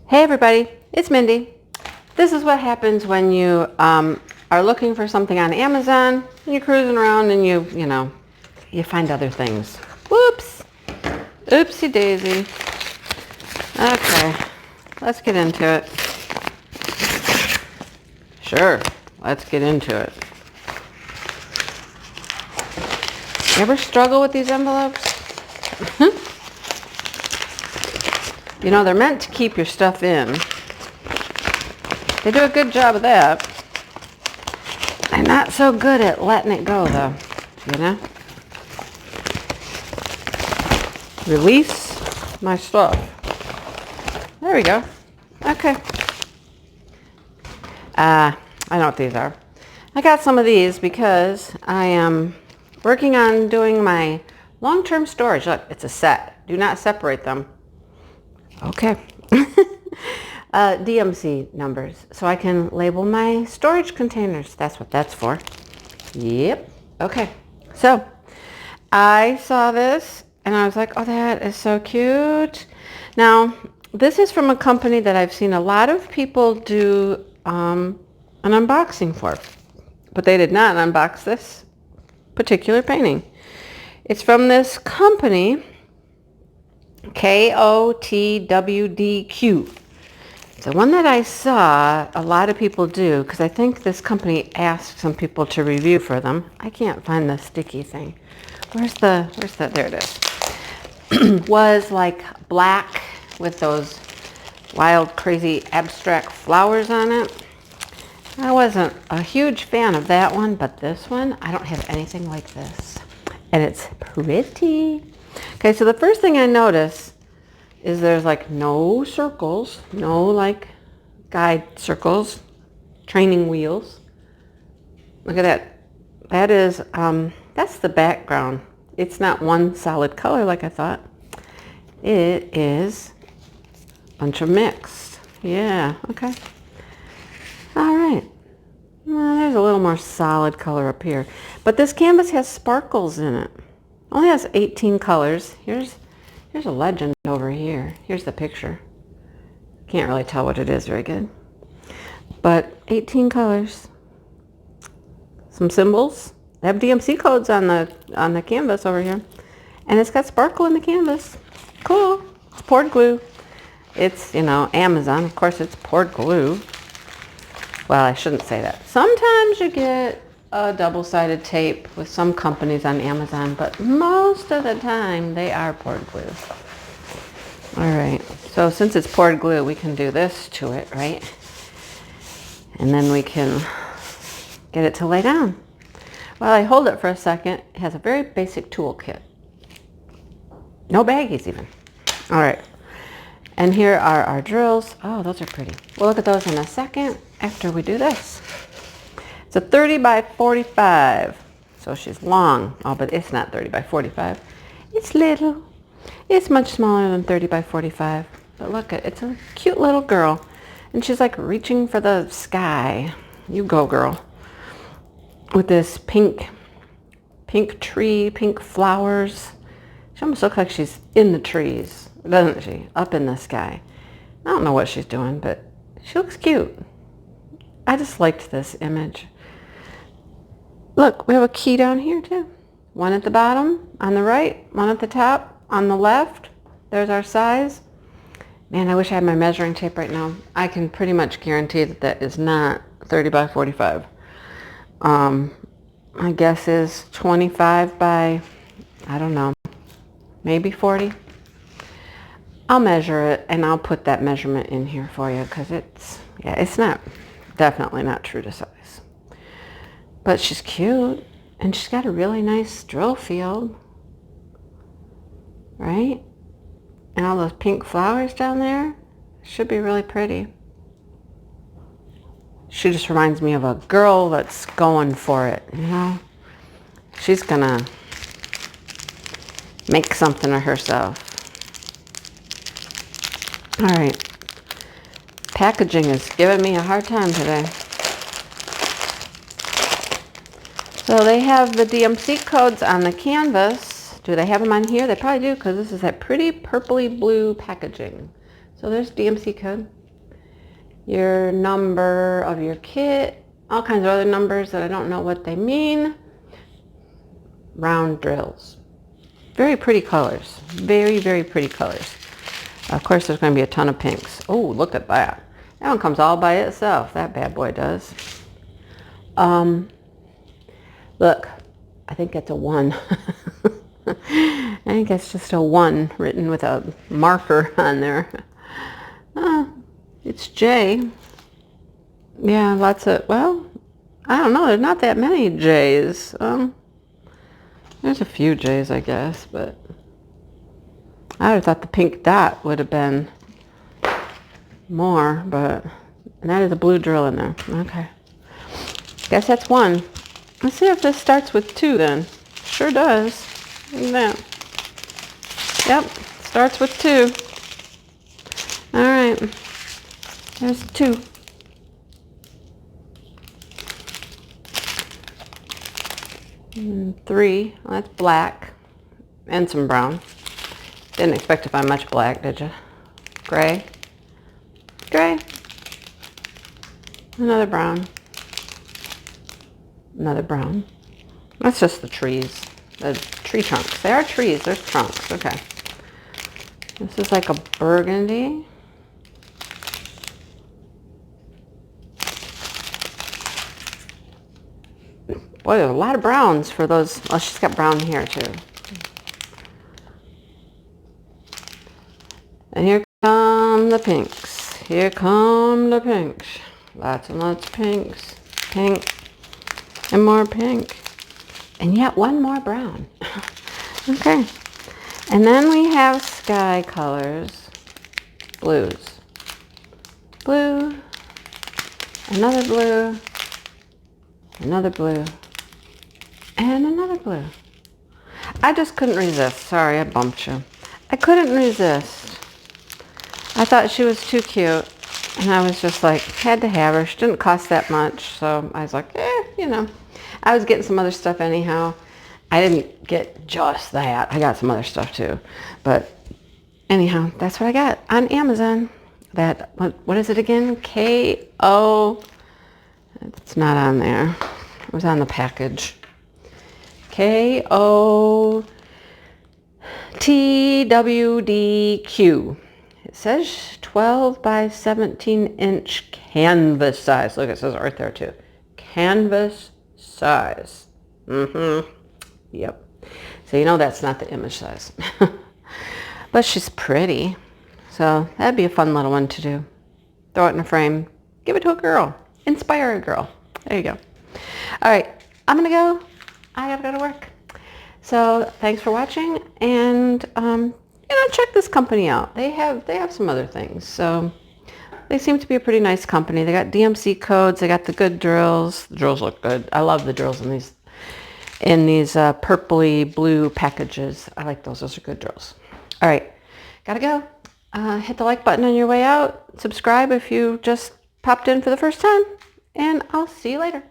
Hey everybody, it's Mindy. This is what happens when you are looking for something on Amazon and you're cruising around and you find other things. Whoops! Oopsie daisy. Okay, let's get into it. Sure, let's get into it. You ever struggle with these envelopes? You know, they're meant to keep your stuff in. They do a good job of that. They're not so good at letting it go, though, you know? Release my stuff. There we go. Okay. I know what these are. I got some of these because I am working on doing my long-term storage. Look, it's a set. Do not separate them. Okay. DMC numbers, so I can label my storage containers. That's what that's for. Yep. Okay. So I saw this and I was like, oh, that is so cute. Now, this is from a company that I've seen a lot of people do an unboxing for, but they did not unbox this particular painting. It's from this company, KOTWDQ. The one that I saw a lot of people do, because I think this company asked some people to review for them. I can't find the sticky thing. Where's that? There it is. Was like black with those wild, crazy, abstract flowers on it. I wasn't a huge fan of that one, but this one, I don't have anything like this. And it's pretty. Okay, so the first thing I notice is there's like no circles, no like guide circles, training wheels. Look at that. That is, that's the background. It's not one solid color like I thought. It is a bunch of mixed. Yeah, okay. All right. Well, there's a little more solid color up here. But this canvas has sparkles in it. Only has 18 colors. Here's a legend over here. Here's the picture. Can't really tell what it is very good. But 18 colors. Some symbols. They have DMC codes on the canvas over here. And it's got sparkle in the canvas. Cool. It's poured glue. It's, Amazon. Of course, it's poured glue. Well, I shouldn't say that. Sometimes you get a double-sided tape with some companies on Amazon, but most of the time they are poured glue. All right, so since it's poured glue, we can do this to it, right? And then we can get it to lay down. While I hold it for a second, it has a very basic toolkit. No baggies even. All right, and here are our drills. Oh, those are pretty. We'll look at those in a second after we do this. It's a 30 by 45. So she's long. Oh, but it's not 30 by 45. It's little. It's much smaller than 30 by 45. But look, it's a cute little girl. And she's like reaching for the sky. You go, girl. With this pink tree, pink flowers. She almost looks like she's in the trees, doesn't she? Up in the sky. I don't know what she's doing, but she looks cute. I just liked this image. Look, we have a key down here too. One at the bottom, on the right, one at the top, on the left. There's our size. Man, I wish I had my measuring tape right now. I can pretty much guarantee that that is not 30 by 45. My guess is 25 by, I don't know, maybe 40. I'll measure it and I'll put that measurement in here for you because it's definitely not true to size. But she's cute and she's got a really nice drill field, right? And all those pink flowers down there should be really pretty. She just reminds me of a girl that's going for it, She's gonna make something of herself. All right. Packaging is giving me a hard time today. So they have the DMC codes on the canvas. Do they have them on here? They probably do because this is that pretty purpley blue packaging. So there's DMC code. your number of your kit, all kinds of other numbers that I don't know what they mean. Round drills. Very pretty colors. Very, very pretty colors. Of course, there's going to be a ton of pinks. Oh, look at that. That one comes all by itself. That bad boy does. Look, I think it's a 1. I think it's just a 1 written with a marker on there. It's J. Yeah, lots of, well, I don't know. There's not that many J's. There's a few J's, I guess, but I would have thought the pink dot would have been more, but, and that is a blue drill in there. Okay. Guess that's 1. Let's see if this starts with 2 then. Sure does. Look at that. Yep, starts with 2. All right. There's 2. And 3. Well, that's black. And some brown. Didn't expect to find much black, did you? Gray. Gray. Another brown. Another brown. That's just the trees. The tree trunks. They are trees. There's trunks. Okay. This is like a burgundy. Boy, there's a lot of browns for those. Oh, she's got brown here too. And here come the pinks. Here come the pinks. Lots and lots of pinks. Pink. And more pink. And yet one more brown. Okay. And then we have sky colors. Blues. Blue. Another blue. Another blue. And another blue. I just couldn't resist. Sorry, I bumped you. I couldn't resist. I thought she was too cute. And I was just like, had to have her. She didn't cost that much. So I was like, you know. I was getting some other stuff anyhow. I didn't get just that. I got some other stuff too. But anyhow, that's what I got on Amazon. That, what is it again? K-O. It's not on there. It was on the package. K-O-T-W-D-Q. It says 12 by 17 inch canvas size. Look, it says right there too. Canvas size. Yep. So you know that's not the image size. But she's pretty. So that'd be a fun little one to do. Throw it in a frame. Give it to a girl. Inspire a girl. There you go. All right. I'm going to go. I got to go to work. So thanks for watching. And, check this company out. They have some other thing's. So they seem to be a pretty nice company. They got DMC codes. They got the good drills. The drills look good. I love the drills in these purpley blue packages. I like those. Those are good drills. All right. Gotta go. Hit the like button on your way out. Subscribe if you just popped in for the first time. And I'll see you later.